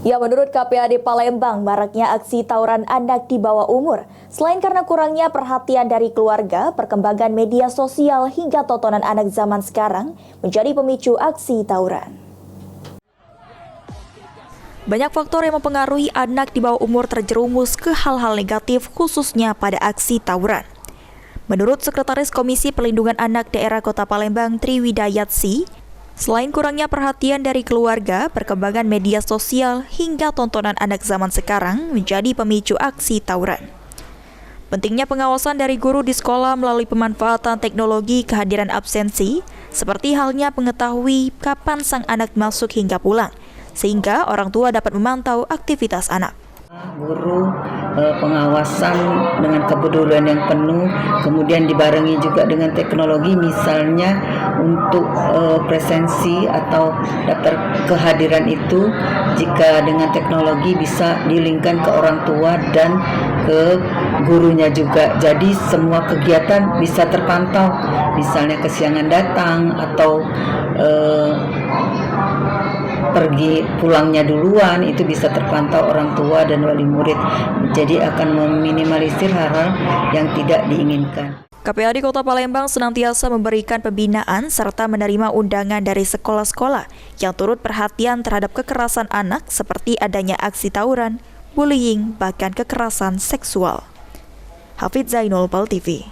Ya, menurut KPAD Palembang, maraknya aksi tawuran anak di bawah umur. Selain karena kurangnya perhatian dari keluarga, perkembangan media sosial hingga tontonan anak zaman sekarang menjadi pemicu aksi tawuran. Banyak faktor yang mempengaruhi anak di bawah umur terjerumus ke hal-hal negatif, khususnya pada aksi tawuran. Menurut Sekretaris Komisi Perlindungan Anak Daerah Kota Palembang, Triwidayatsi, selain kurangnya perhatian dari keluarga, perkembangan media sosial hingga tontonan anak zaman sekarang menjadi pemicu aksi tawuran. Pentingnya pengawasan dari guru di sekolah melalui pemanfaatan teknologi kehadiran absensi, seperti halnya mengetahui kapan sang anak masuk hingga pulang, sehingga orang tua dapat memantau aktivitas anak. Guru pengawasan dengan kepedulian yang penuh, kemudian dibarengi juga dengan teknologi, misalnya untuk presensi atau daftar kehadiran itu, jika dengan teknologi bisa dilingkan ke orang tua dan ke gurunya juga. Jadi semua kegiatan bisa terpantau, misalnya kesiangan datang atau pergi pulangnya duluan, itu bisa terpantau orang tua dan wali murid. Jadi akan meminimalisir hal-hal yang tidak diinginkan. KPAD Kota Palembang senantiasa memberikan pembinaan serta menerima undangan dari sekolah-sekolah yang turut perhatian terhadap kekerasan anak seperti adanya aksi tawuran, bullying, bahkan kekerasan seksual. Hafidz Zainul, PAL TV.